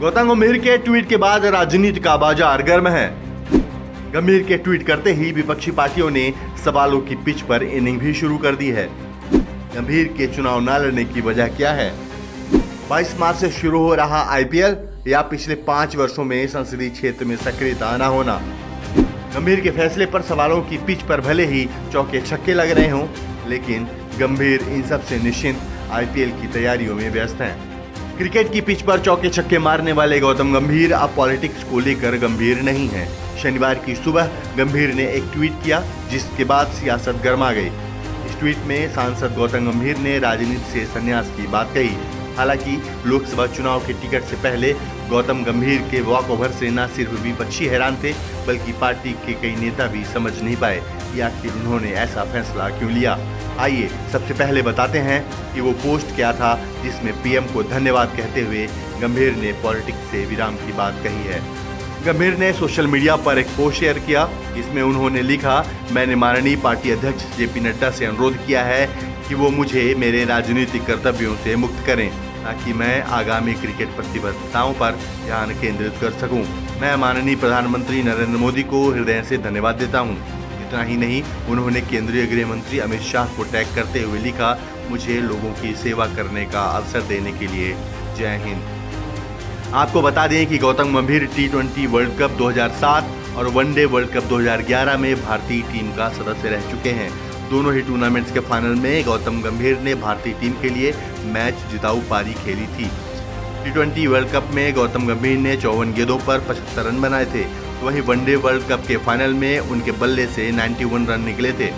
गौतम गंभीर के ट्वीट के बाद राजनीति का बाजार गर्म है। गंभीर के ट्वीट करते ही विपक्षी पार्टियों ने सवालों की पिच पर इनिंग भी शुरू कर दी है। गंभीर के चुनाव न लड़ने की वजह क्या है? 22 मार्च से शुरू हो रहा आईपीएल या पिछले 5 वर्षों में संसदीय क्षेत्र में सक्रियता न होना? गंभीर के फैसले पर सवालों की पिच पर भले ही चौके छक्के लग रहे हों, लेकिन गंभीर इन सब से निश्चिंत आईपीएल की तैयारियों में व्यस्त हैं। क्रिकेट की पिच पर चौके छक्के मारने वाले गौतम गंभीर अब पॉलिटिक्स को लेकर गंभीर नहीं हैं। शनिवार की सुबह गंभीर ने एक ट्वीट किया, जिसके बाद सियासत गर्मा गई। इस ट्वीट में सांसद गौतम गंभीर ने राजनीति से संन्यास की बात कही। हालांकि लोकसभा चुनाव के टिकट से पहले गौतम गंभीर के वॉकओवर से न सिर्फ विपक्षी हैरान थे, बल्कि पार्टी के कई नेता भी समझ नहीं पाए कि आखिर उन्होंने ऐसा फैसला क्यों लिया। आइए सबसे पहले बताते हैं कि वो पोस्ट क्या था जिसमें पीएम को धन्यवाद कहते हुए गंभीर ने पॉलिटिक्स से विराम की बात कही है। गंभीर ने सोशल मीडिया पर एक पोस्ट शेयर किया, जिसमें उन्होंने लिखा, मैंने माननीय पार्टी अध्यक्ष जेपी नड्डा से अनुरोध किया है कि वो मुझे मेरे राजनीतिक कर्तव्यों से मुक्त करें, ताकि मैं आगामी क्रिकेट प्रतिबद्धताओं पर ध्यान केंद्रित कर सकूं। मैं माननीय प्रधानमंत्री नरेंद्र मोदी को हृदय से धन्यवाद देता हूं। इतना ही नहीं, उन्होंने केंद्रीय गृह मंत्री अमित शाह को टैग करते हुए लिखा, मुझे लोगों की सेवा करने का अवसर देने के लिए जय हिंद। आपको बता दें कि गौतम गंभीर T20 वर्ल्ड कप 2007 और वनडे वर्ल्ड कप 2011 में भारतीय टीम का सदस्य रह चुके हैं। दोनों ही टूर्नामेंट्स के फाइनल में गौतम गंभीर ने भारतीय टीम के लिए मैच जिताऊ पारी खेली थी। T20 वर्ल्ड कप में गौतम गंभीर ने 54 गेंदों पर 75 रन बनाए थे। वहीं वनडे वर्ल्ड कप के फाइनल में उनके बल्ले से 91 रन निकले थे।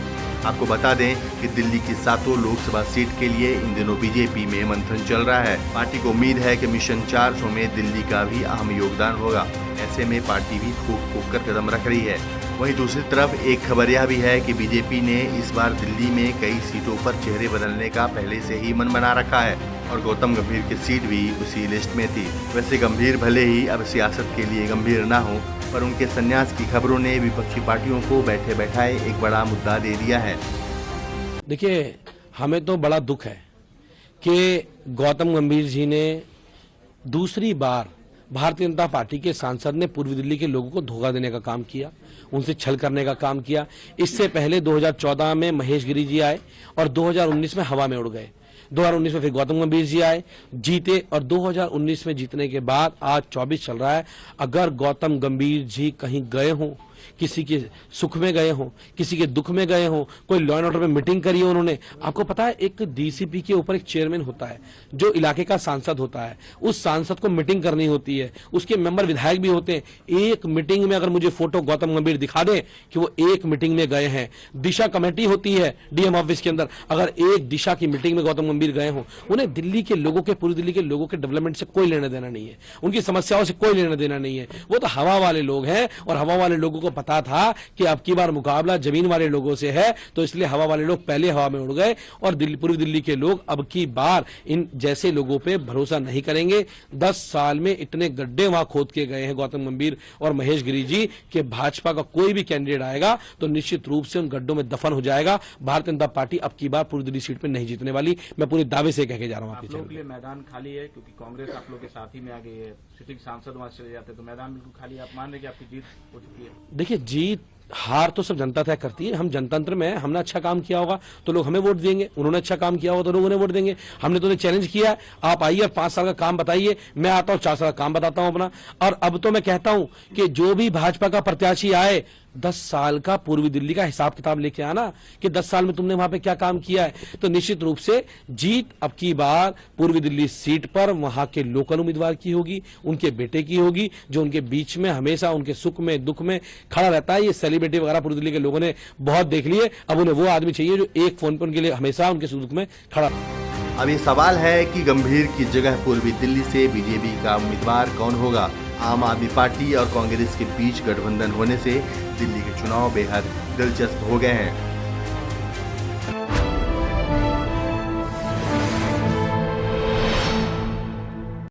आपको बता दें कि दिल्ली की 7 लोकसभा सीट के लिए इन दिनों बीजेपी में मंथन चल रहा है। पार्टी को उम्मीद है कि मिशन 400 में दिल्ली का भी अहम योगदान होगा। ऐसे में पार्टी भी फूंक फूंक कर कदम रख रही है। वहीं दूसरी तरफ एक खबर यह भी है कि बीजेपी ने इस बार दिल्ली में कई सीटों पर चेहरे बदलने का पहले से ही मन बना रखा है और गौतम गंभीर की सीट भी उसी लिस्ट में थी। वैसे गंभीर भले ही अब सियासत के लिए गंभीर ना हो, पर उनके संन्यास की खबरों ने विपक्षी पार्टियों को बैठे बैठाए एक बड़ा मुद्दा दे दिया है। देखिए, हमें तो बड़ा दुख है कि गौतम गंभीर जी ने दूसरी बार भारतीय जनता पार्टी के सांसद ने पूर्वी दिल्ली के लोगों को धोखा देने का काम किया, उनसे छल करने का काम किया। इससे पहले 2014 में महेश गिरी जी आए और 2019 में हवा में उड़ गए। 2019 में फिर गौतम गंभीर जी आए, जीते, और 2019 में जीतने के बाद आज 24 चल रहा है। अगर गौतम गंभीर जी कहीं गए हों, किसी के सुख में गए हों, किसी के दुख में गए हों, कोई लॉ एंड ऑर्डर में मीटिंग करी हो उन्होंने, आपको पता है एक डीसीपी के ऊपर एक चेयरमैन होता है जो इलाके का सांसद होता है। उस सांसद को मीटिंग करनी होती है, उसके मेंबर विधायक भी होते हैं। एक मीटिंग में अगर मुझे फोटो गौतम गंभीर दिखा दें कि वो एक मीटिंग में गए हैं, दिशा कमेटी होती है डीएम ऑफिस के अंदर, अगर एक दिशा की मीटिंग में गौतम गंभीर गए हों, उन्हें दिल्ली के लोगों के, पूरी दिल्ली के लोगों के डेवलपमेंट से कोई लेना देना नहीं है, उनकी समस्याओं से कोई लेना देना नहीं है। वो तो हवा वाले लोग हैं और हवा वाले लोगों को पता था कि अब की बार मुकाबला जमीन वाले लोगों से है, तो इसलिए हवा वाले लोग पहले हवा में उड़ गए और पूर्वी दिल्ली के लोग अब की बार इन जैसे लोगों पे भरोसा नहीं करेंगे। 10 साल में इतने गड्ढे वहां खोद के गए हैं गौतम गंभीर और महेश गिरी जी कि भाजपा का कोई भी कैंडिडेट आएगा तो निश्चित रूप से उन गड्ढों में दफन हो जाएगा। भारतीय जनता पार्टी अब की बार पूर्वी दिल्ली सीट पर नहीं जीतने वाली, मैं पूरे दावे से कह के जा रहा हूं। आप लोगों के लिए मैदान खाली है क्योंकि कांग्रेस आप लोग के साथ ही में आ गई है, सिटिंग सांसद वहां चले जाते हैं, तो मैदान बिल्कुल खाली है। आप मान रहे कि आपकी जीत हो चुकी है? देखिए, जीत हार तो सब जनता तय करती है। हम जनतंत्र में, हमने अच्छा काम किया होगा तो लोग हमें वोट देंगे, उन्होंने अच्छा काम किया होगा तो लोग उन्हें वोट देंगे। हमने तो उन्हें चैलेंज किया है, आप आइए और 5 साल का काम बताइए, मैं आता हूं 4 साल का काम बताता हूं अपना। और अब तो मैं कहता हूं कि जो भी भाजपा का प्रत्याशी आए 10 साल का पूर्वी दिल्ली का हिसाब किताब लेके आना कि 10 साल में तुमने वहां पे क्या काम किया है। तो निश्चित रूप से जीत अब की बार पूर्वी दिल्ली सीट पर वहां के लोकल उम्मीदवार की होगी, उनके बेटे की होगी, जो उनके बीच में हमेशा उनके सुख में दुख में खड़ा रहता है। ये सेलिब्रिटी वगैरह पूर्वी दिल्ली के लोगों ने बहुत देख लिए, अब उन्हें वो आदमी चाहिए जो एक फोन पर उनके लिए हमेशा उनके सुख दुख में खड़ा। अब ये सवाल है कि गंभीर की जगह पूर्वी दिल्ली से बीजेपी का उम्मीदवार कौन होगा। आम आदमी पार्टी और कांग्रेस के बीच गठबंधन होने से दिल्ली के चुनाव बेहद दिलचस्प हो गए हैं।